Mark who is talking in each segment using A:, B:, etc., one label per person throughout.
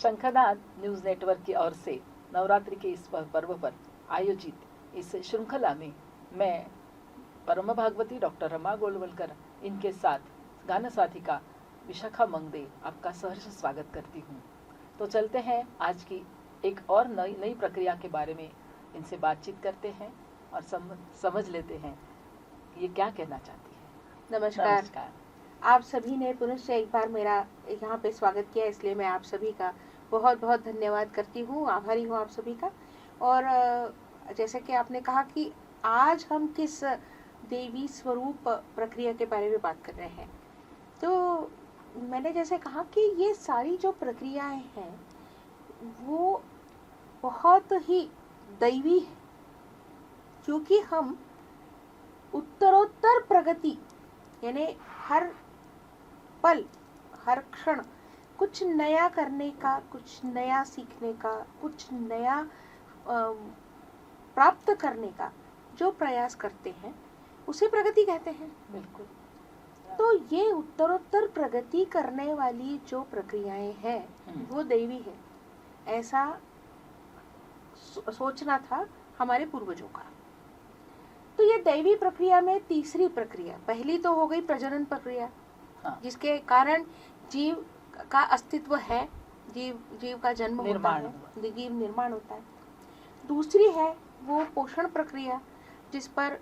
A: शंखनाद news network की ओर से नवरात्रि के इस पर्व पर आयोजित इस श्रृंखला में मैं परम भागवती डॉक्टर रमा गोलवलकर इनके साथ गान साधिका विशाखा मंगदे आपका सहर्ष स्वागत करती हूँ। तो चलते हैं आज की एक और नई प्रक्रिया के बारे में इनसे बातचीत करते हैं और समझ लेते हैं ये क्या कहना चाहती है।
B: नमस्कार। आप सभी ने पुनः एक बार मेरा यहाँ पे स्वागत किया, इसलिए मैं आप सभी का बहुत बहुत धन्यवाद करती हूँ, आभारी हूँ आप सभी का। और जैसे कि आपने कहा कि आज हम किस देवी स्वरूप प्रक्रिया के बारे में बात कर रहे हैं, तो मैंने जैसे कहा कि ये सारी जो प्रक्रियाएं हैं वो बहुत ही दैवी है, क्योंकि हम उत्तरोत्तर प्रगति यानी हर पल हर क्षण कुछ नया करने का, कुछ नया सीखने का, कुछ नया प्राप्त करने का जो प्रयास करते हैं उसे प्रगति कहते हैं।
A: बिल्कुल।
B: तो ये उत्तरोत्तर प्रगति करने वाली जो प्रक्रियाएं हैं वो दैवी है, ऐसा सोचना था हमारे पूर्वजों का। तो ये दैवी प्रक्रिया में तीसरी प्रक्रिया, पहली तो हो गई प्रजनन प्रक्रिया, जिसके कारण जीव का अस्तित्व है, जीव का जन्म होता है, जीव निर्माण होता है। दूसरी है वो पोषण प्रक्रिया, जिस पर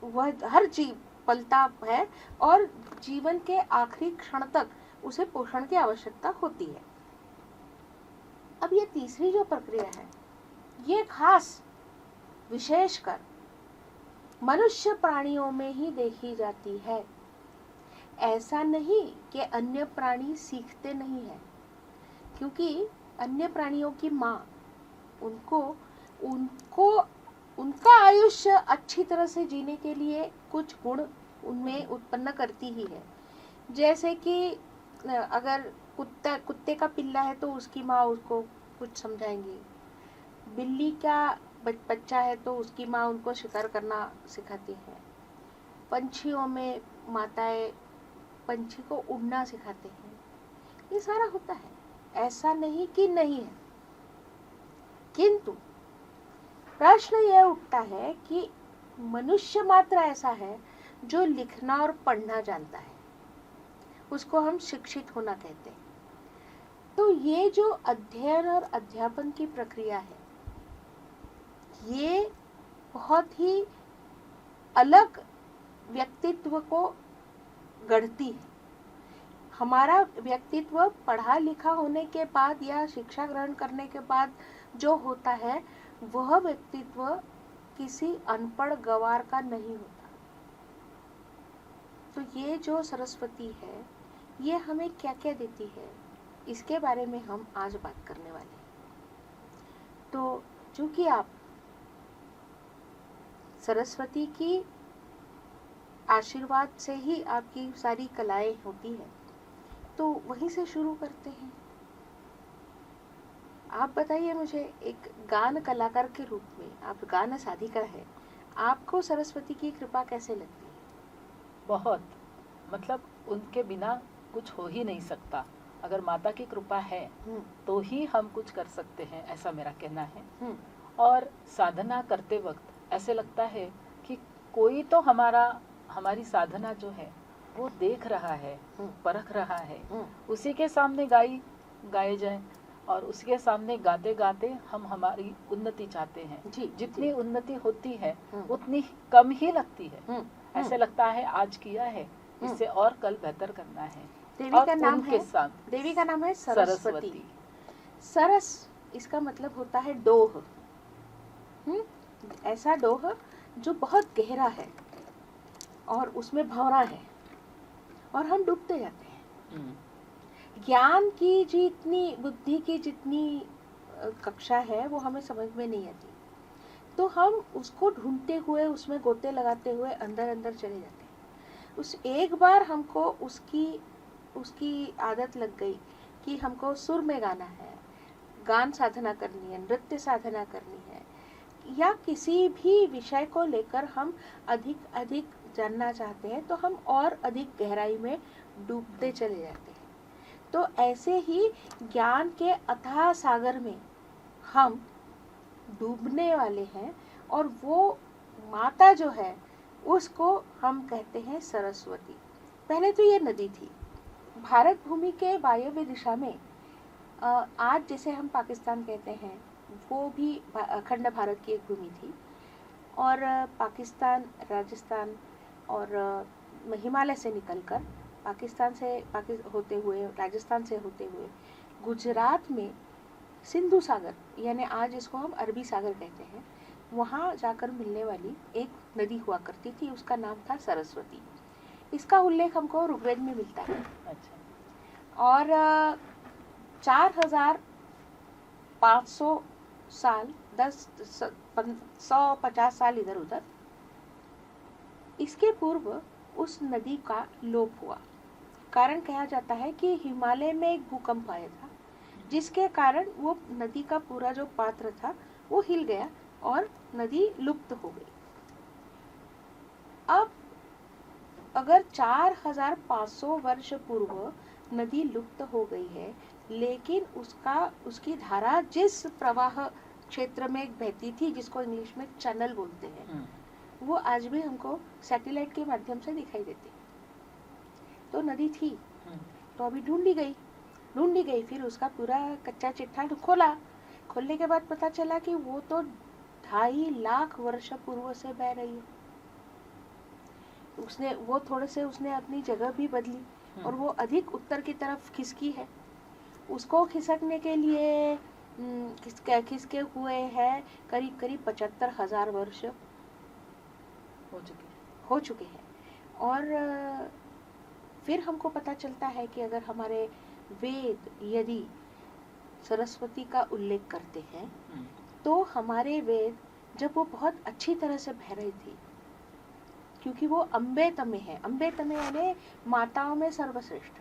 B: वह हर जीव पलता है और जीवन के आखिरी क्षण तक उसे पोषण की आवश्यकता होती है। अब ये तीसरी जो प्रक्रिया है ये खास विशेषकर मनुष्य प्राणियों में ही देखी जाती है। ऐसा नहीं कि अन्य प्राणी सीखते नहीं हैं, क्योंकि अन्य प्राणियों की माँ उनको उनका आयुष्य अच्छी तरह से जीने के लिए कुछ गुण उनमें उत्पन्न करती ही है। जैसे कि अगर कुत्ते का पिल्ला है तो उसकी माँ उसको कुछ समझाएंगी, बिल्ली का बच्चा है तो उसकी माँ उनको शिकार करना सिखाती है, पंछियों में माताएं पंछी को उड़ना सिखाते हैं। ये सारा होता है, ऐसा नहीं कि नहीं है, किंतु प्रश्न यह उठता है कि मनुष्य मात्र ऐसा है जो लिखना और पढ़ना जानता है, उसको हम शिक्षित होना कहते हैं। तो ये जो अध्ययन और अध्यापन की प्रक्रिया है ये बहुत ही अलग व्यक्तित्व को गढ़ती है। हमारा व्यक्तित्व पढ़ा लिखा होने के बाद या शिक्षा ग्रहण करने के बाद जो होता है वह व्यक्तित्व किसी अनपढ़ गवार का नहीं होता। तो ये जो सरस्वती है ये हमें क्या क्या देती है, इसके बारे में हम आज बात करने वाले हैं। तो चूंकि आप सरस्वती की आशीर्वाद से ही आपकी सारी कलाएं होती हैं, तो वहीं से शुरू करते हैं। आप बताइए मुझे, एक गान कलाकार के रूप में, आप गान साधिका है, आपको सरस्वती की कृपा कैसे लगती है?
A: बहुत, मतलब उनके बिना कुछ हो ही नहीं सकता। अगर माता की कृपा है तो ही हम कुछ कर सकते हैं, ऐसा मेरा कहना है। और साधना करते वक्त ऐसे लगता है कि कोई तो हमारी साधना जो है वो देख रहा है, परख रहा है। उसी के सामने गाए जाए और उसके सामने गाते गाते हम हमारी उन्नति चाहते हैं। जितनी उन्नति होती है उतनी कम ही लगती है। ऐसे लगता है आज किया है, इससे और कल बेहतर करना है।
B: देवी का नाम है सरस्वती। सरस इसका मतलब होता है डोह। ऐसा डोह जो बहुत गहरा है और उसमें भंवरा है और हम डूबते जाते हैं। ज्ञान की जितनी, बुद्धि की जितनी कक्षा है वो हमें समझ में नहीं आती, तो हम उसको ढूंढते हुए, उसमें गोते लगाते हुए अंदर अंदर चले जाते हैं। उस एक बार हमको उसकी आदत लग गई कि हमको सुर में गाना है, गान साधना करनी है, नृत्य साधना करनी है, या किसी भी विषय को लेकर हम अधिक जानना चाहते हैं, तो हम और अधिक गहराई में डूबते चले जाते हैं। तो ऐसे ही ज्ञान के अथाह सागर में हम डूबने वाले हैं, और वो माता जो है उसको हम कहते हैं सरस्वती। पहले तो ये नदी थी। भारत भूमि के वायव्य दिशा में आज जैसे हम पाकिस्तान कहते हैं, वो भी अखंड भारत की एक भूमि थी। और पाकिस्तान, राजस्थान और हिमालय से निकलकर पाकिस्तान से होते हुए, राजस्थान से होते हुए गुजरात में सिंधु सागर, यानी आज इसको हम अरबी सागर कहते हैं, वहाँ जाकर मिलने वाली एक नदी हुआ करती थी, उसका नाम था सरस्वती। इसका उल्लेख हमको ऋग्वेद में मिलता है।
A: अच्छा।
B: और 4500 साल, 150 साल इधर उधर, इसके पूर्व उस नदी का लोप हुआ। कारण कहा जाता है कि हिमालय में एक भूकंप आया था, जिसके कारण वो नदी का पूरा जो पात्र था वो हिल गया और नदी लुप्त हो गई। अब अगर 4500 वर्ष पूर्व नदी लुप्त हो गई है, लेकिन उसकी धारा जिस प्रवाह क्षेत्र में बहती थी, जिसको इंग्लिश में चैनल बोलते हैं, वो आज भी हमको सैटेलाइट के माध्यम से दिखाई देती। तो नदी थी, तो अभी ढूंढी गई। फिर उसका पूरा कच्चा चिट्ठा खोलने के बाद पता चला कि वो तो 2.5 लाख वर्ष पूर्व से बह रही है। उसने अपनी जगह भी बदली और वो अधिक उत्तर की तरफ खिसकी है। उसको खिसकने के लिए खिसके हुए हैं करीब 75,000 वर्ष हो चुके हैं। और फिर हमको पता चलता है कि अगर हमारे वेद यदि सरस्वती का उल्लेख करते हैं, तो हमारे वेद जब वो बहुत अच्छी तरह से बह रही थी, क्योंकि वो अम्बे तमे है। अम्बे तमे यानी माताओं में सर्वश्रेष्ठ,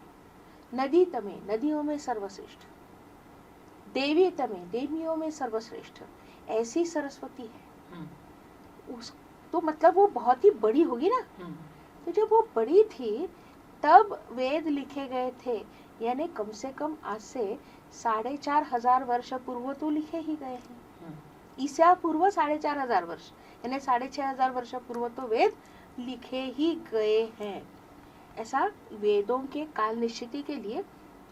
B: नदी तमे नदियों में सर्वश्रेष्ठ, देवी तमे देवियों में सर्वश्रेष्ठ, ऐसी सरस्वती है। तो मतलब वो बहुत ही बड़ी होगी ना। तो जब वो बड़ी थी तब वेद लिखे गए थे, यानी कम से कम आज से 4,500 वर्ष पूर्व तो लिखे ही गए हैं। ईसा पूर्व 4,500 वर्ष, यानी 6,500 वर्ष पूर्व तो वेद लिखे ही गए हैं। ऐसा वेदों के काल निश्चिति के लिए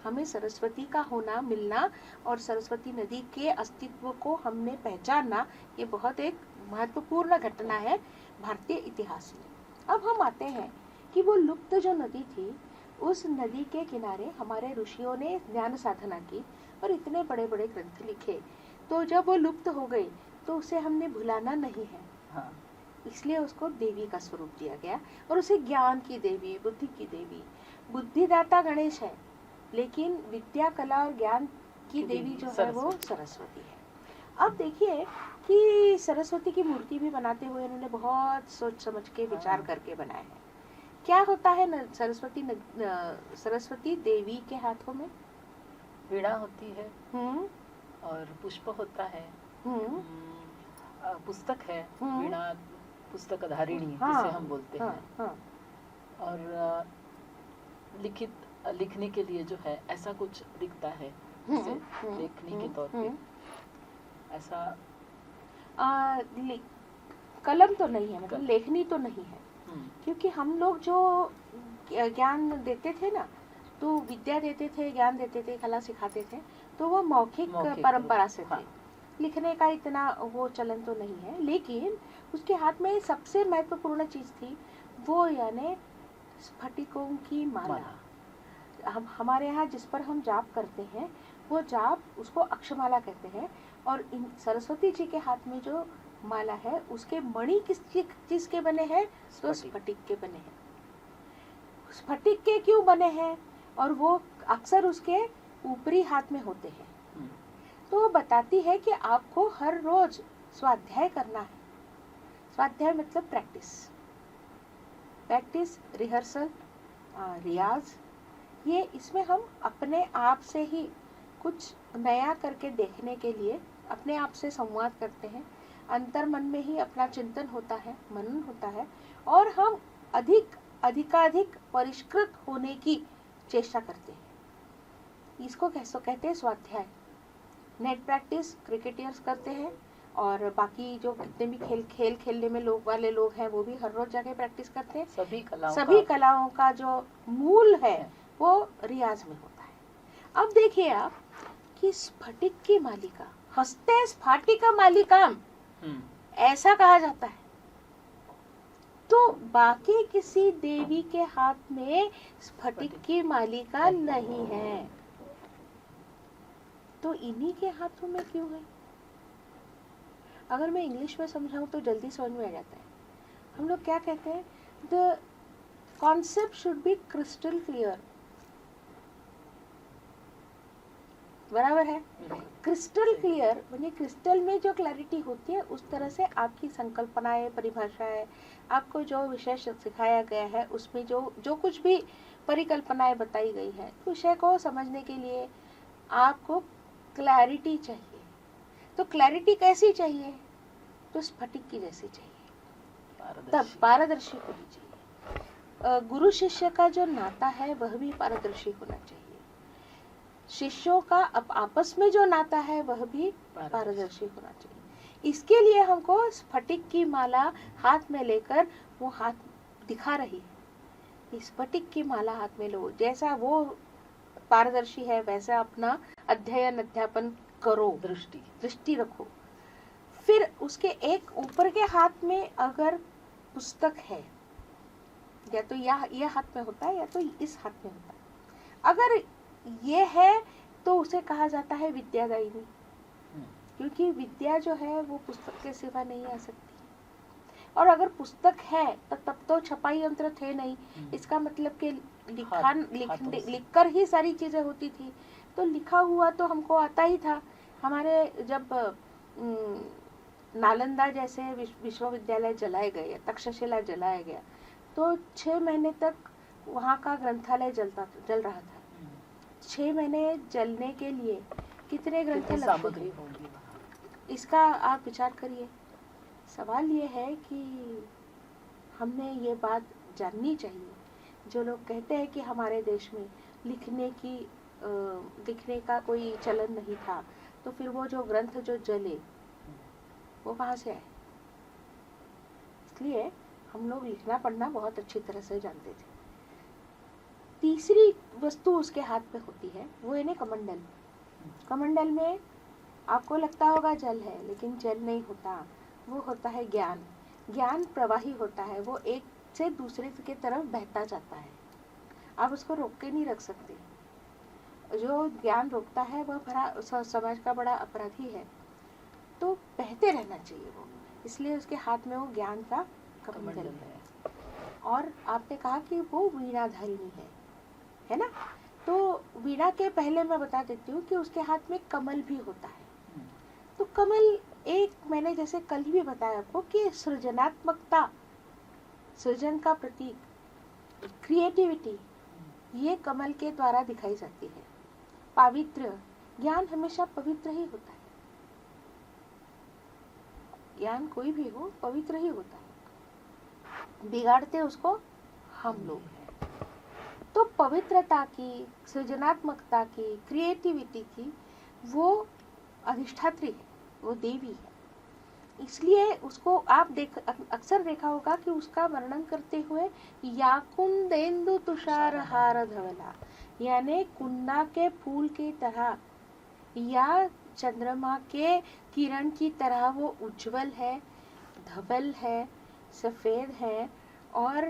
B: हमें सरस्वती का होना, मिलना और सरस्वती नदी के अस्तित्व को हमने पहचानना, ये बहुत एक महत्वपूर्ण घटना है भारतीय इतिहास में। अब हम आते हैं कि वो लुप्त जो नदी थी, उस नदी के किनारे हमारे ऋषियों ने ज्ञान साधना की और इतने बड़े बड़े ग्रंथ लिखे। तो जब वो लुप्त हो गई तो उसे हमने भुलाना नहीं है।
A: हाँ।
B: इसलिए उसको देवी का स्वरूप दिया गया और उसे ज्ञान की देवी, बुद्धि की देवी, बुद्धिदाता गणेश है, लेकिन विद्या, कला और ज्ञान की देवी जो है वो सरस्वती है। अब देखिए कि सरस्वती की मूर्ति भी बनाते हुए इन्होंने बहुत सोच समझ के विचार करके बनाया है। क्या होता है सरस्वती देवी के हाथों में?
A: वीणा होती है और पुष्प होता है, पुस्तक है, वीणा पुस्तक धारिणी जिसे हम बोलते हैं। और लिखने के लिए जो है ऐसा कुछ दिखता है, लेखनी के तौर पे ऐसा
B: कलम तो नहीं है, मतलब लेखनी तो नहीं है, क्योंकि हम लोग जो ज्ञान देते थे ना, तो विद्या देते थे, ज्ञान देते थे, कला सिखाते थे, तो वो मौखिक परंपरा से थे। लिखने का इतना वो चलन तो नहीं है, लेकिन उसके हाथ में सबसे महत्वपूर्ण चीज थी वो, यानी स्फटिकों की माला। हमारे यहाँ जिस पर हम जाप करते हैं वो जाप, उसको अक्षमाला कहते हैं। और इन सरस्वती जी के हाथ में जो माला है उसके मणि किस चीज के बने हैं? तो स्फटिक के बने हैं। स्फटिक के क्यों बने हैं? और वो अक्सर उसके ऊपरी हाथ में होते हैं। तो बताती है कि आपको हर रोज स्वाध्याय करना है। स्वाध्याय मतलब प्रैक्टिस, रिहर्सल, रियाज। ये इसमें हम अपने आप से ही कुछ नया करके देखने के लिए अपने आप से संवाद करते हैं। अंतर मन में ही अपना चिंतन होता है, मनन होता है, और हम अधिकाधिक परिष्कृत होने की चेष्टा करते हैं। इसको कैसे कहते हैं? स्वाध्याय। नेट प्रैक्टिस क्रिकेटर्स करते हैं, और बाकी जो कितने भी खेल खेलने में लोग हैं वो भी हर रोज जाके प्रैक्टिस करते हैं। सभी कलाओं का जो मूल है वो रियाज में होता है। अब देखिए आप कि स्फटिक की मालिका, हस्ते स्फटिका मालिकाम, ऐसा कहा जाता है। तो बाकी किसी देवी के हाथ में स्फटिक की मालिका नहीं है, तो इन्हीं के हाथों में क्यों है? अगर मैं इंग्लिश में समझाऊं तो जल्दी समझ में आ जाता है। हम लोग क्या कहते हैं? The concept should be crystal clear. बराबर है? क्रिस्टल क्लियर यानी क्रिस्टल में जो क्लैरिटी होती है, उस तरह से आपकी संकल्पनाएं, परिभाषाएं, आपको जो विषय सिखाया गया है उसमें जो कुछ भी परिकल्पनाएं बताई गई है, विषय को समझने के लिए आपको क्लैरिटी चाहिए। तो क्लैरिटी कैसी चाहिए? तो स्फटिक की जैसी चाहिए, तब पारदर्शी होनी चाहिए। गुरु शिष्य का जो नाता है वह भी पारदर्शी होना चाहिए। शिष्यों का आपस में जो नाता है वह भी पारदर्शी होना चाहिए। इसके लिए हमको स्फटिक की माला हाथ में लेकर, वो हाथ दिखा रही है, स्फटिक की माला हाथ में लो, जैसा वो पारदर्शी है वैसा अपना अध्यापन करो, दृष्टि रखो। फिर उसके एक ऊपर के हाथ में अगर पुस्तक है, या तो यह हाथ में होता है या तो इस हाथ में होता है। अगर ये है तो उसे कहा जाता है विद्यादायिनी, क्योंकि विद्या जो है वो पुस्तक के सिवा नहीं आ सकती। और अगर पुस्तक है तो तब तो छपाई यंत्र थे नहीं, इसका मतलब कि लिखकर ही सारी चीजें होती थी। तो लिखा हुआ तो हमको आता ही था। हमारे जब नालंदा जैसे विश्वविद्यालय जलाए गए, तक्षशिला जलाया गया, तो 6 महीने तक वहाँ का ग्रंथालय जल रहा था। 6 महीने जलने के लिए कितने ग्रंथ सामग्री होंगी, इसका आप विचार करिए। सवाल ये है कि हमने ये बात जाननी चाहिए। जो लोग कहते हैं कि हमारे देश में लिखने का कोई चलन नहीं था, तो फिर वो जो ग्रंथ जो जले वो कहाँ से आए? इसलिए हम लोग लिखना पढ़ना बहुत अच्छी तरह से जानते थे। तीसरी वस्तु उसके हाथ में होती है, वो है ना कमंडल। कमंडल में आपको लगता होगा जल है, लेकिन जल नहीं होता, वो होता है ज्ञान। ज्ञान प्रवाही होता है, वो एक से दूसरे की तरफ बहता जाता है, आप उसको रोक के नहीं रख सकते। जो ज्ञान रोकता है वह बड़ा समाज का बड़ा अपराधी है। तो बहते रहना चाहिए वो, इसलिए उसके हाथ में वो ज्ञान का कमंडल है। और आपने कहा कि वो वीणाधारिणी है ना? तो वीणा के पहले मैं बता देती हूँ कि उसके हाथ में कमल भी होता है। तो कमल एक, मैंने जैसे कल ही भी बताया आपको कि सृजनात्मकता, सृजन का प्रतीक, क्रिएटिविटी, ये कमल के द्वारा दिखाई जाती है। पवित्र, ज्ञान हमेशा पवित्र ही होता है। ज्ञान कोई भी हो पवित्र ही होता है, बिगाड़ते उसको हम लोग हैं। तो पवित्रता की, सृजनात्मकता की, क्रिएटिविटी की वो अधिष्ठात्री है, वो देवी है। इसलिए उसको आप अक्सर देखा होगा कि उसका वर्णन करते हुए या कुंदेंदु तुषार हार धवला, यानी कुंदा के फूल की तरह या चंद्रमा के किरण की तरह वो उज्जवल है, धवल है, सफेद है। और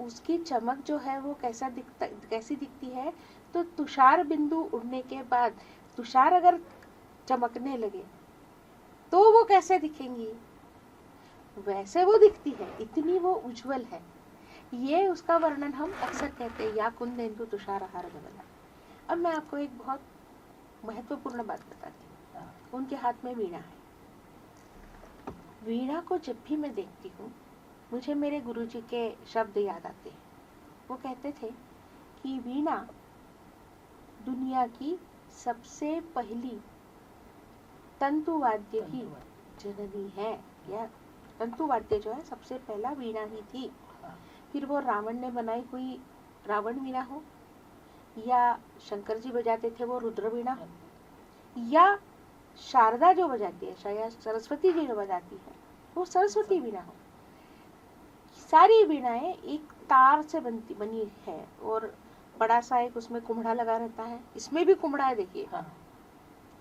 B: उसकी चमक जो है वो कैसी दिखती है? तो तुषार बिंदु उड़ने के बाद तुषार अगर चमकने लगे तो वो कैसे दिखेंगी? वैसे वो दिखती है, इतनी वो उज्जवल है। ये उसका वर्णन हम अक्सर कहते हैं, या कुंदेंदु तुषार हार धवला। अब मैं आपको एक बहुत महत्वपूर्ण बात बताती हूँ। उनके हाथ में वीणा है। वीणा को जब भी मैं देखती हूँ, मुझे मेरे गुरुजी के शब्द याद आते हैं। वो कहते थे कि वीणा दुनिया की सबसे पहली तंतुवाद्य की जननी है। या तंतुवाद्य जो है सबसे पहला वीणा ही थी। फिर वो रावण ने बनाई हुई रावण वीणा हो, या शंकर जी बजाते थे वो रुद्र वीणा हो, या शारदा जो बजाती है, शायद सरस्वती जी जो बजाती है वो सरस्वती वीणा हो, सारी वीणाएं एक तार से बनी है और बड़ा सा एक उसमें कुम्हड़ा लगा रहता है। इसमें भी कुम्हड़ा है, देखिए
A: हाँ।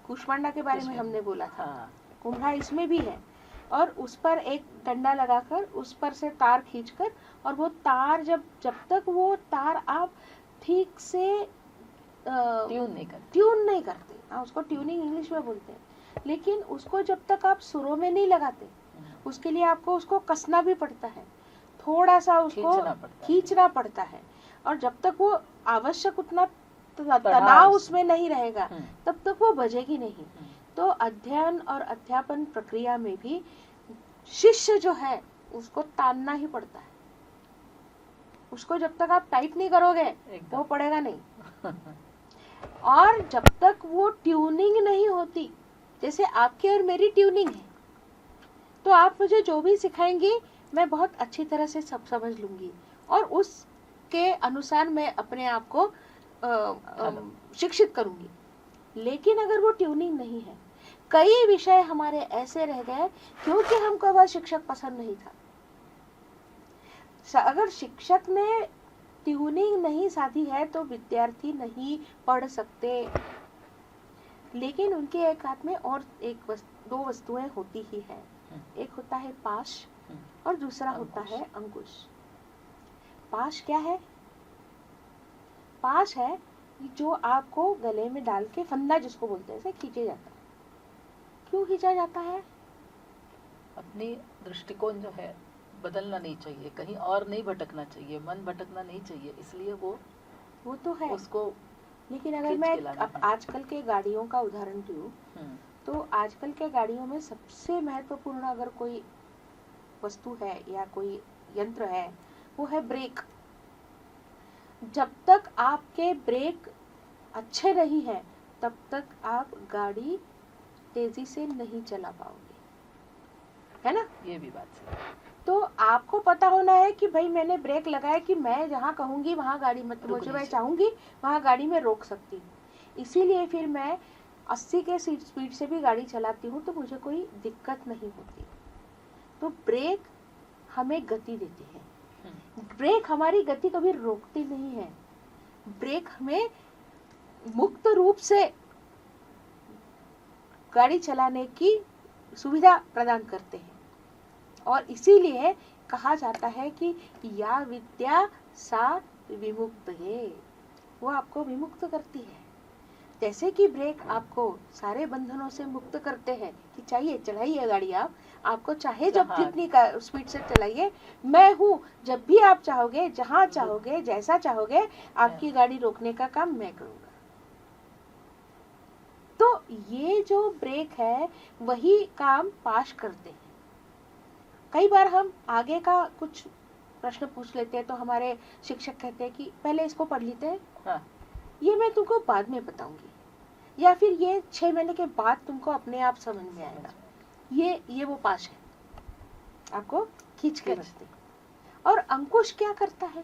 B: कुष्मांडा के बारे में हमने बोला था,
A: हाँ।
B: कुम्हड़ा इसमें भी है, और उस पर एक डंडा लगाकर उस पर से तार खींचकर, और वो तार जब तक वो तार आप ठीक से ट्यून नहीं करते, उसको ट्यूनिंग इंग्लिश में बोलते हैं, लेकिन उसको जब तक आप सुरों में नहीं लगाते, उसके लिए आपको उसको कसना भी पड़ता है, थोड़ा सा उसको खींचना पड़ता है, और जब तक वो आवश्यक उतना तनाव उसमें नहीं रहेगा तब तक वो बजेगी नहीं। तो अध्ययन और अध्यापन प्रक्रिया में भी शिष्य जो है उसको तानना ही पड़ता है, उसको जब तक आप टाइट नहीं करोगे वो पड़ेगा नहीं। और जब तक वो ट्यूनिंग नहीं होती, जैसे आपकी और मेरी ट्यूनिंग है, तो आप मुझे जो भी सिखाएंगी मैं बहुत अच्छी तरह से सब समझ लूंगी और उसके अनुसार मैं अपने आप को शिक्षित करूंगी। लेकिन अगर वो ट्यूनिंग नहीं है, कई विषय हमारे ऐसे रह गए क्योंकि हमको वह शिक्षक पसंद नहीं था। अगर शिक्षक ने ट्यूनिंग नहीं साधी है तो विद्यार्थी नहीं पढ़ सकते। लेकिन उनके एक हाथ में और दो वस्तुएं होती ही है, एक होता है पाश और दूसरा होता है अंकुश। पाश क्या है? पाश है जो आपको गले में डाल के, फंदा जिसको बोलते हैं, खींचे जाता है। क्यों खींचा जाता है?
A: अपनी दृष्टिकोण जो है बदलना नहीं चाहिए, कहीं और नहीं भटकना चाहिए, मन भटकना नहीं चाहिए, इसलिए वो
B: तो है उसको। लेकिन अगर मैं अब आजकल के गाड़ियों का उदाहरण दूं, तो आजकल के गाड़ियों में सबसे महत्वपूर्ण अगर कोई वस्तु है या कोई यंत्र है वो है ब्रेक। जब तक आपके ब्रेक अच्छे नहीं हैं तब तक आप गाड़ी तेजी से नहीं चला पाओगे, है ना?
A: ये भी बात है।
B: तो आपको पता होना है कि भाई मैंने ब्रेक लगाया कि मैं जहाँ कहूंगी वहाँ गाड़ी मुझे मैं चाहूंगी वहाँ गाड़ी में रोक सकती हूँ। इसीलिए फिर मैं 80 के स्पीड से भी गाड़ी चलाती हूँ तो मुझे कोई दिक्कत नहीं होती। तो ब्रेक हमें गति देती है, ब्रेक हमारी गति कभी रोकती नहीं है। ब्रेक हमें मुक्त रूप से गाड़ी चलाने की सुविधा प्रदान करते हैं और इसीलिए कहा जाता है कि या विद्या सा विमुक्त है, वो आपको विमुक्त करती है। जैसे कि ब्रेक आपको सारे बंधनों से मुक्त करते हैं कि चाहिए चलाइए गाड़ी, आपको चाहे जब जितनी स्पीड से चलाइए, मैं हूँ, जब भी आप चाहोगे, जहाँ चाहोगे, जैसा चाहोगे, आपकी गाड़ी रोकने का काम मैं करूँगा। तो ये जो ब्रेक है वही काम पाश करते हैं। कई बार हम आगे का कुछ प्रश्न पूछ लेते हैं तो हमारे शिक्षक कहते हैं कि पहले इसको पढ़ लेते हैं, ये मैं तुमको बाद में बताऊंगी, या फिर ये 6 महीने के बाद तुमको अपने आप समझ में आएगा। ये वो पाश है, आपको खींच के रखते। और अंकुश क्या करता है?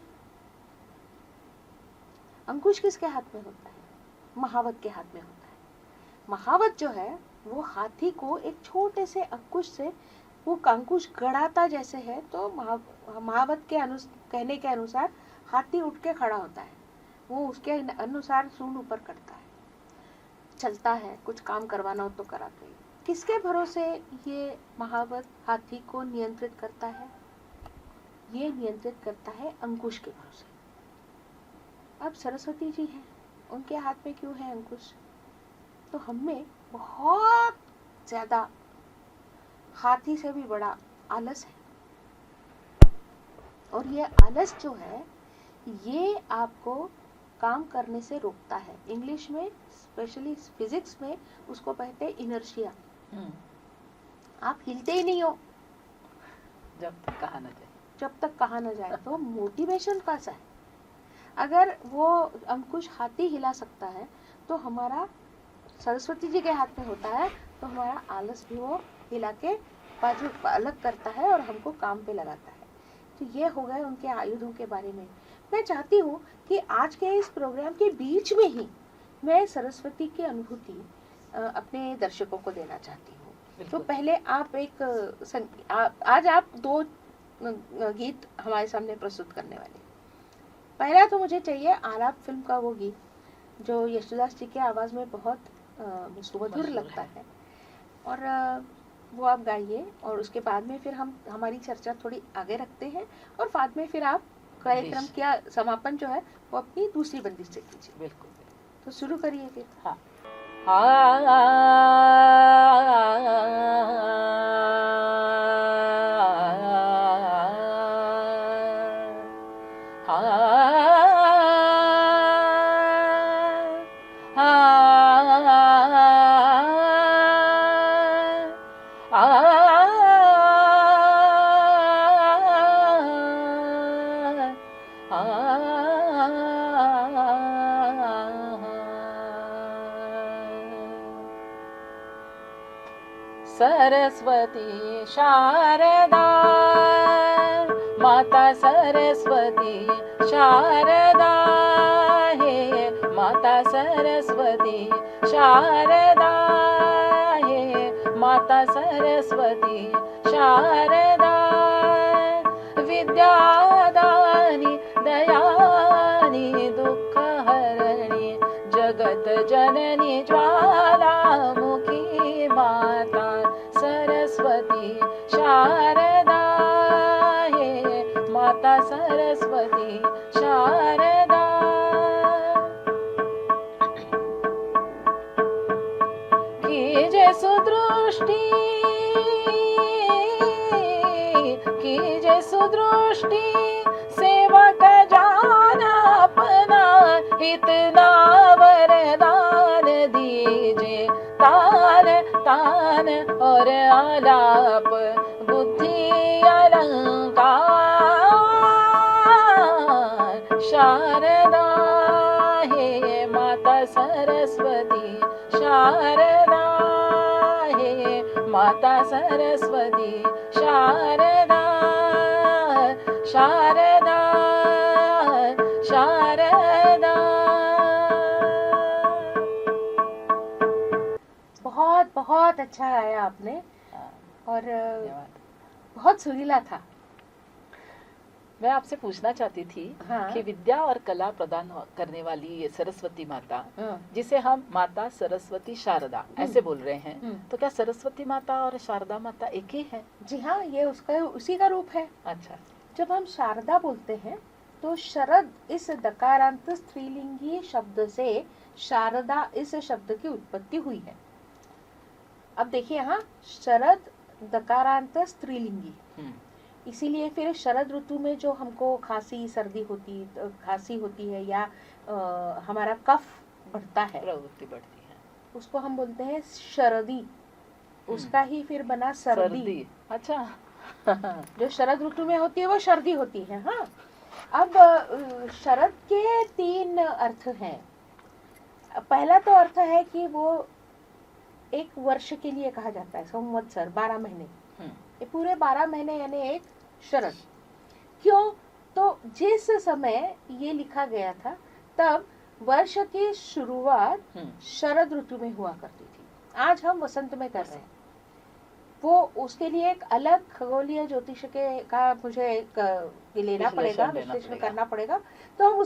B: अंकुश किसके हाथ में होता है? महावत के हाथ में होता है। महावत जो है वो हाथी को एक छोटे से अंकुश से, वो अंकुश गड़ाता जैसे है, तो महावत के कहने के अनुसार हाथी उठ के खड़ा होता है, वो उसके अनुसार सूंड ऊपर करता है, चलता है, कुछ काम करवाना हो तो कराते हैं। किसके भरोसे ये महावत हाथी को नियंत्रित करता है? ये नियंत्रित करता है अंकुश के भरोसे। अब सरस्वती जी हैं, उनके हाथ में क्यों है अंकुश? तो हमें बहुत ज्यादा हाथी से भी बड़ा आलस है, और ये आलस जो है ये आपको काम करने से रोकता है। इंग्लिश में, स्पेशली फिजिक्स में, उसको कहते हैं इनर्शिया। आप हिलते ही नहीं हो
A: जब तक
B: कहा ना जाए। तो मोटिवेशन कैसा है? अगर वो अंकुश हाथी हिला सकता है तो हमारा सरस्वती जी के हाथ में होता है, तो हमारा आलस भी वो हिला के बाजू अलग करता है और हमको काम पे लगाता है। तो ये हो गए उनके आयुधों के बारे में। मैं चाहती हूँ कि आज के इस प्रोग्राम के बीच में ही मैं सरस्वती की अनुभूति अपने दर्शकों को देना चाहती हूँ। तो पहले आप आज आप 2 गीत हमारे सामने प्रस्तुत करने वाले। पहला तो मुझे चाहिए आलाप फिल्म का वो गीत जो यशोदास जी के आवाज में बहुत सुमधुर लगता है, और वो आप गाइए, और उसके बाद में फिर हम हमारी चर्चा थोड़ी आगे रखते हैं, और बाद में फिर आप कार्यक्रम का समापन जो है वो अपनी दूसरी बंदिश से कीजिए।
A: बिल्कुल।
B: तो शुरू करिए फिर।
A: हाँ। सरस्वती शारदा माता सरस्वती शारदा हे माता सरस्वती शारदा हे माता सरस्वती शारदा विद्यादानी दयानी दुःखहरणी जगत जननी ज्वालामुखी माता सरस्वती शारदा हे माता सरस्वती शारदा कीजे सुदृष्टि कीजे सुदृष्टि सेवक जाना अपना इतना वरदान दीजे तान तान और आलाप बुद्धि अलंकार शारदा हे माता सरस्वती शारदा हे माता सरस्वती शारदा शारदा शारदा।
B: बहुत बहुत अच्छा गाया आपने, और बहुत सुरीला था।
A: मैं आपसे पूछना चाहती थी
B: हाँ।
A: कि विद्या और कला प्रदान करने वाली ये सरस्वती माता, जिसे हम माता सरस्वती शारदा ऐसे बोल रहे हैं, तो क्या सरस्वती माता और शारदा माता एक ही है?
B: जी हाँ, ये उसका उसी का रूप है।
A: अच्छा।
B: जब हम शारदा बोलते हैं तो शरद इस दकारांत स्त्रीलिंगी शब्द से शारदा इस शब्द की उत्पत्ति हुई है। अब देखिए यहाँ शरद दकारांत स्त्रीलिंगी, इसीलिए फिर शरद ऋतु में जो हमको खांसी सर्दी खांसी होती है या हमारा कफ बढ़ता है,
A: प्रवृत्ति बढ़ती है,
B: उसको हम बोलते हैं शरदी। उसका ही फिर बना सर्दी।
A: अच्छा।
B: जो शरद ऋतु में होती है वो सर्दी होती है। हाँ, अब शरद के 3 अर्थ हैं। पहला तो अर्थ है कि वो एक वर्ष के लिए कहा जाता है, संवत्सर 12 महीने। ये पूरे 12 महीने यानी एक शरद। क्यों? तो जिस समय ये लिखा गया था तब वर्ष की शुरुआत शरद ऋतु में हुआ करती थी। आज हम वसंत में कर रहे हैं। वो उसके लिए एक अलग खगोलीय ज्योतिष का मुझे लेना पड़ेगा, विश्लेषण करना पड़ेगा, तो हम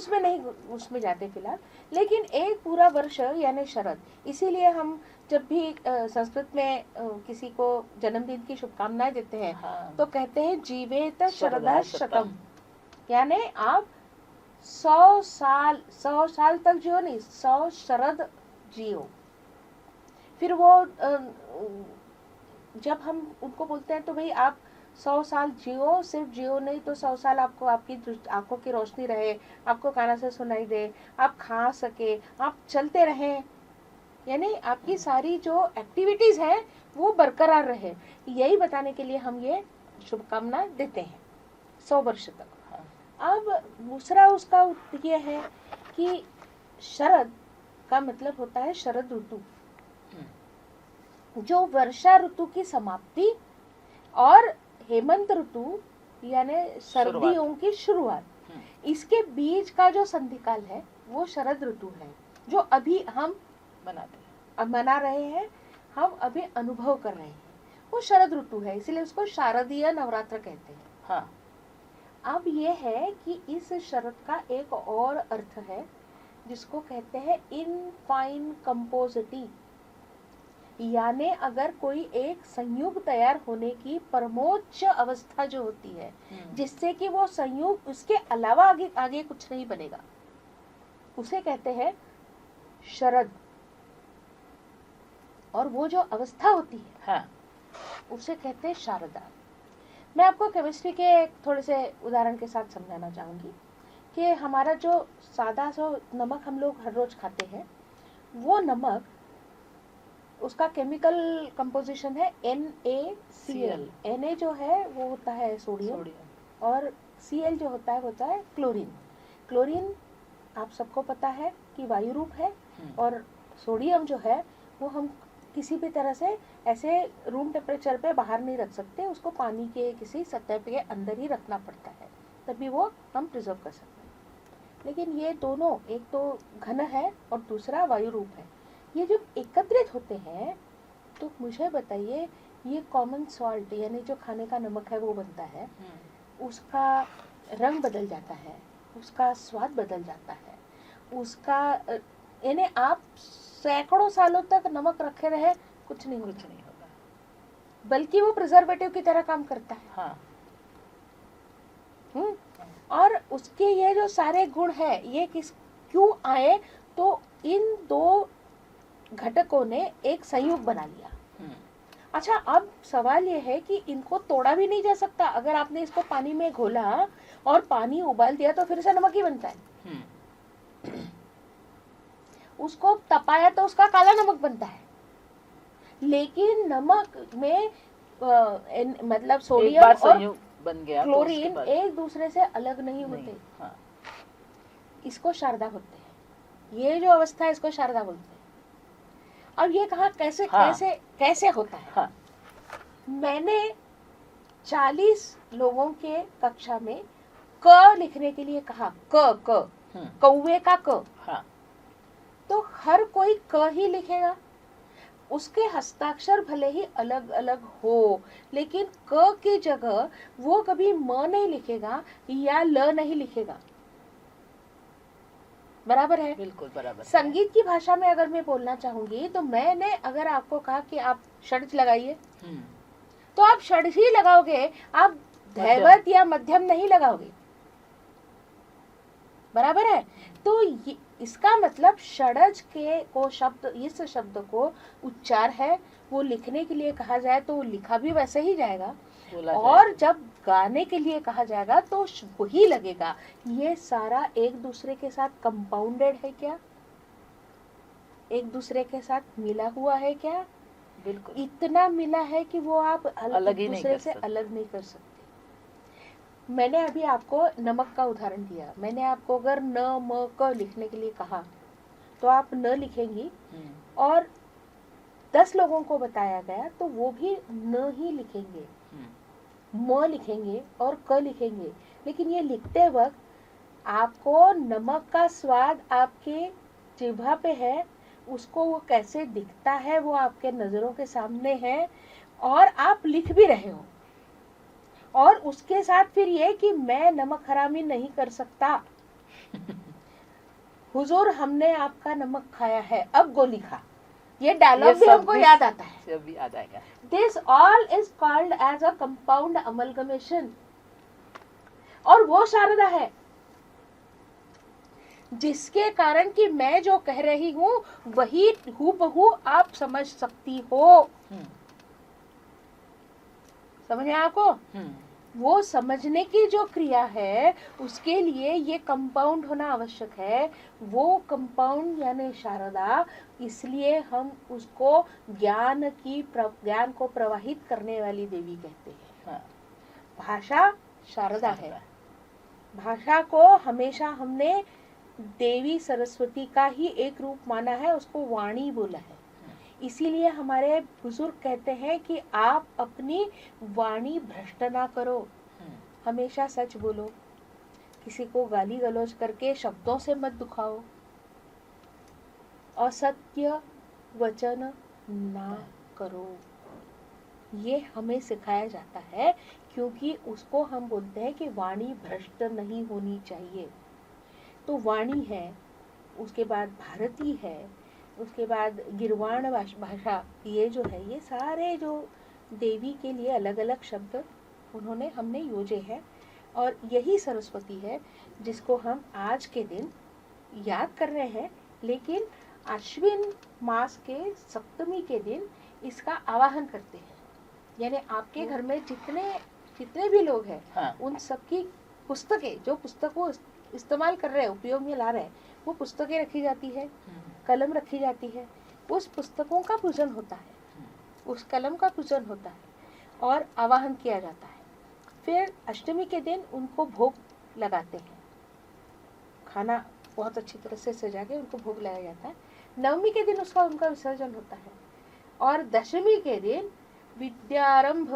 B: उसमें जाते फिलहाल। लेकिन एक पूरा वर्ष यानी शरद, इसीलिए हम जब भी संस्कृत में किसी को जन्मदिन की शुभकामनाएं देते हैं, हाँ। तो कहते हैं जीवेत शरदा शतम, यानी आप 100 साल तक जियो, नहीं 100 शरद जियो। फिर वो जब हम उनको बोलते हैं तो भाई आप 100 साल जियो, सिर्फ जियो नहीं तो 100 साल आपको आपकी आंखों की रोशनी रहे, आपको काना से सुनाई दे, आप खा सके, आप चलते रहें, यानी आपकी सारी जो एक्टिविटीज है वो बरकरार रहे। यही बताने के लिए हम ये शुभकामना देते हैं 100 वर्ष तक। अब दूसरा उसका ये है कि शरद का मतलब होता है शरद ऋतु, जो वर्षा ऋतु की समाप्ति और हेमंत ऋतु यानी सर्दियों की शुरुआत, इसके बीच का जो संधिकाल है वो शरद ऋतु है, जो अभी हम मना रहे हैं, हम अभी अनुभव कर रहे हैं, वो शरद ऋतु है, इसलिए उसको शारदीय नवरात्र कहते हैं।
A: हाँ।
B: अब ये है कि इस शरद का एक और अर्थ है जिसको कहते हैं इनफाइन कंपोजिटी, यानी अगर कोई एक संयुग तैयार होने की परमोच्च अवस्था जो होती है, जिससे कि वो संयुग उसके अलावा आगे आगे कुछ नहीं बनेगा, उसे कहते हैं शरद। और वो जो अवस्था होती है,
A: हाँ,
B: उसे कहते हैं शारदा। मैं आपको केमिस्ट्री के थोड़े से उदाहरण के साथ समझाना चाहूंगी कि हमारा जो सादा सो नमक हम लोग हर रोज खाते हैं, वो नमक, उसका केमिकल कंपोजिशन है NaCl। Na जो है वो होता है सोडियम, और Cl जो होता है क्लोरीन। क्लोरीन आप सबको पता है कि वायु रूप है, और सोडियम जो है वो हम किसी भी तरह से ऐसे रूम टेम्परेचर पे बाहर नहीं रख सकते, उसको पानी के किसी सतह के अंदर ही रखना पड़ता है, तभी वो हम प्रिजर्व कर सकते हैं। लेकिन ये दोनों, एक तो घन है और दूसरा वायु रूप है, ये जब एकत्रित होते हैं तो मुझे बताइए, ये कॉमन सॉल्ट यानी जो खाने का नमक है वो बनता है, उसका रंग बदल जाता है, उसका स्वाद बदल जाता है, उसका यानी आप सैकड़ों सालों तक नमक रखे रहे कुछ नहीं होगा, बल्कि वो प्रिजर्वेटिव की तरह काम करता है।
A: हाँ।
B: और उसके ये जो सारे गुण है, ये क्यों आए, तो इन दो घटकों ने एक संयुग बना लिया। अच्छा, अब सवाल ये है कि इनको तोड़ा भी नहीं जा सकता। अगर आपने इसको पानी में घोला और पानी उबाल दिया तो फिर से नमक ही बनता है। उसको तपाया तो उसका काला नमक बनता है। लेकिन नमक में मतलब सोडियम और
A: बन गया
B: क्लोरीन एक दूसरे से अलग नहीं होते।
A: हाँ।
B: इसको शारदा बोलते हैं। ये जो अवस्था है इसको शारदा बोलते हैं। अब ये कहा कैसे कैसे होता है।
A: हाँ।
B: मैंने 40 लोगों के कक्षा में क लिखने के लिए कहा, कौवे का क।
A: हाँ।
B: तो हर कोई क ही लिखेगा, उसके हस्ताक्षर भले ही अलग अलग हो, लेकिन क की जगह वो कभी म नहीं लिखेगा या ल नहीं लिखेगा। बराबर है?
A: बिल्कुल बराबर।
B: संगीत की भाषा में अगर मैं बोलना चाहूंगी तो मैंने अगर आपको कहा कि आप षड्ज लगाइए, तो आप षड्ज ही लगाओगे, आप धैवत या मध्यम नहीं लगाओगे। बराबर है? तो इसका मतलब षड्ज के को शब्द, इस शब्द को उच्चार है, वो लिखने के लिए कहा जाए तो लिखा भी वैसे ही जाएगा, और जब गाने के लिए कहा जाएगा तो वही लगेगा। ये सारा एक दूसरे के साथ कंपाउंडेड है क्या? एक दूसरे के साथ मिला हुआ है क्या?
A: बिल्कुल।
B: इतना मिला है कि वो आप अलग एक दूसरे से अलग नहीं कर सकते। मैंने अभी आपको नमक का उदाहरण दिया। मैंने आपको अगर न म क लिखने के लिए कहा तो आप न लिखेंगी, और 10 लोगों को बताया गया तो वो भी न ही लिखेंगे, म लिखेंगे और क लिखेंगे। लेकिन ये लिखते वक्त आपको नमक का स्वाद आपके जिह्वा पे है, उसको वो कैसे दिखता है वो आपके नजरों के सामने है, और आप लिख भी रहे हो। और उसके साथ फिर ये कि मैं नमक हरामी नहीं कर सकता। हुजूर हमने आपका नमक खाया है, अब गोली खा। ये डायलॉग भी हमको याद आता है।
A: भी याद आएगा।
B: This all is called as a compound amalgamation। और वो शारदा है जिसके कारण कि मैं जो कह रही हूँ वही हूबहू आप समझ सकती हो। समझ में आपको? वो समझने की जो क्रिया है उसके लिए ये कंपाउंड होना आवश्यक है। वो कंपाउंड यानी शारदा, इसलिए हम उसको ज्ञान को प्रवाहित करने वाली देवी कहते हैं। भाषा शारदा है। भाषा को हमेशा हमने देवी सरस्वती का ही एक रूप माना है, उसको वाणी बोला है। इसीलिए हमारे बुजुर्ग कहते हैं कि आप अपनी वाणी भ्रष्ट ना करो, हमेशा सच बोलो। किसी को गाली गलौज करके शब्दों से मत दुखाओ, असत्य वचन ना करो, ये हमें सिखाया जाता है, क्योंकि उसको हम बोलते हैं कि वाणी भ्रष्ट नहीं होनी चाहिए। तो वाणी है, उसके बाद भारती है, उसके बाद गिरवाण भाषा, ये जो है, ये सारे जो देवी के लिए अलग अलग शब्द हमने योजे हैं। और यही सरस्वती है जिसको हम आज के दिन याद कर रहे हैं, लेकिन अश्विन मास के सप्तमी के दिन इसका आवाहन करते हैं। यानी आपके घर में जितने भी लोग हैं,
A: हाँ।
B: उन सबकी पुस्तकें, जो पुस्तकों इस्तेमाल कर रहे हैं, उपयोग में ला रहे हैं, वो पुस्तकें रखी जाती है, कलम रखी जाती है, उस पुस्तकों का पूजन होता है, उस कलम का पूजन होता है और आवाहन किया जाता है। फिर अष्टमी के दिन उनको भोग लगाते हैं, खाना बहुत अच्छी तरह से सजा के उनको भोग लगाया जाता है। नवमी के दिन उनका विसर्जन होता है। और दशमी के दिन विद्यारंभ,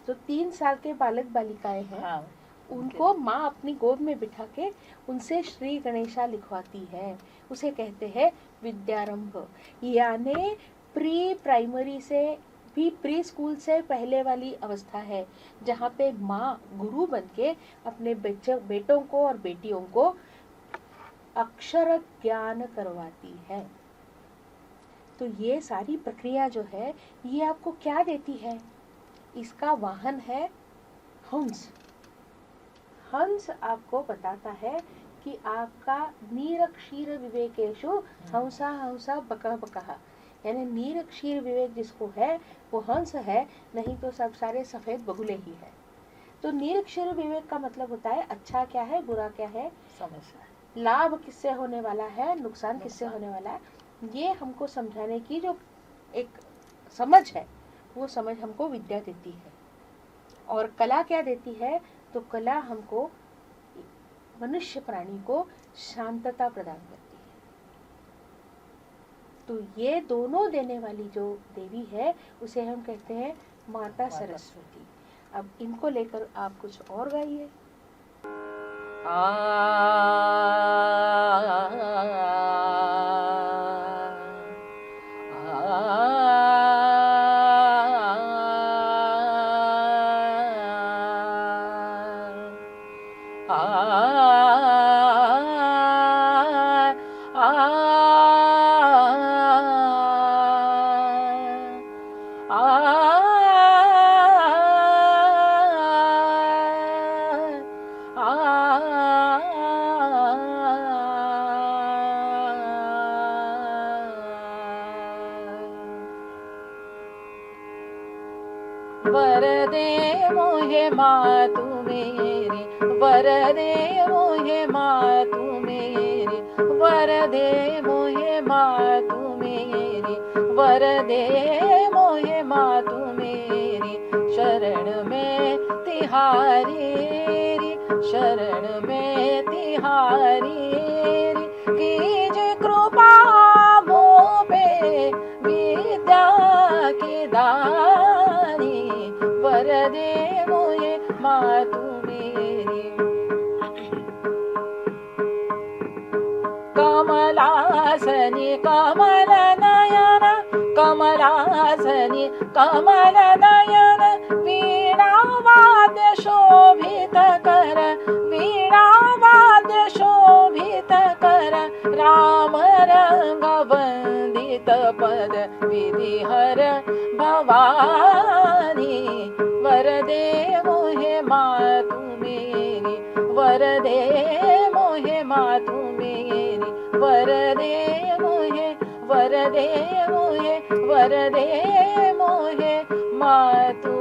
B: जो 3 साल के बालक बालिकाएं हैं,
A: हाँ,
B: उनको माँ अपनी गोद में बिठा के उनसे श्री गणेशा लिखवाती है, उसे कहते हैं विद्यारंभ। यानी प्री प्राइमरी से भी, प्री स्कूल से पहले वाली अवस्था है, जहाँ पे माँ गुरु बनके अपने बेटों को और बेटियों को अक्षर ज्ञान करवाती है। तो ये सारी प्रक्रिया जो है, ये आपको क्या देती है? इसका वाहन है हंस। हंस आपको बताता है कि आपका नीर क्षीर विवेकेशु हंसा हंसा बकह बकह, यानी नीर क्षीर विवेक जिसको है वो हंस है, नहीं तो सब सारे सफेद बगुले ही है। तो नीर क्षीर विवेक का मतलब होता है अच्छा क्या है, बुरा क्या है,
A: समझना है,
B: लाभ किससे होने वाला है, नुकसान किससे होने वाला है, ये हमको समझाने की जो एक समझ है, वो समझ हमको विद्या देती है। और कला क्या देती है? तो कला हमको, मनुष्य प्राणी को शांतता प्रदान करती है। तो ये दोनों देने वाली जो देवी है, उसे हम कहते हैं माता सरस्वती। अब इनको लेकर आप कुछ और गाइए।
A: वरदे मोहे मातु मेरी, वरदे मोहे मातु मेरी, वरदे मोहे मातु मेरी, वरदे मोहे मातु मेरी, शरण में तिहारी री, शरण में तिहारी री, कीजे कृपा मोह पे विद्या की दानी, वरदे मोहे मातु मेरी। कमलासनी कमल नयन, कमलासनी कमल नयन, वीणा वाद्य शोभित कर, वीणा वाद्य शोभित कर, राम रंग वंदित पद विधिहर भवानी, वरदे मोहे मातु मेरी, वरदे मोहे मातु मेरी, वरदे मोहे, वरदे मोहे, वरदे मोहे मातु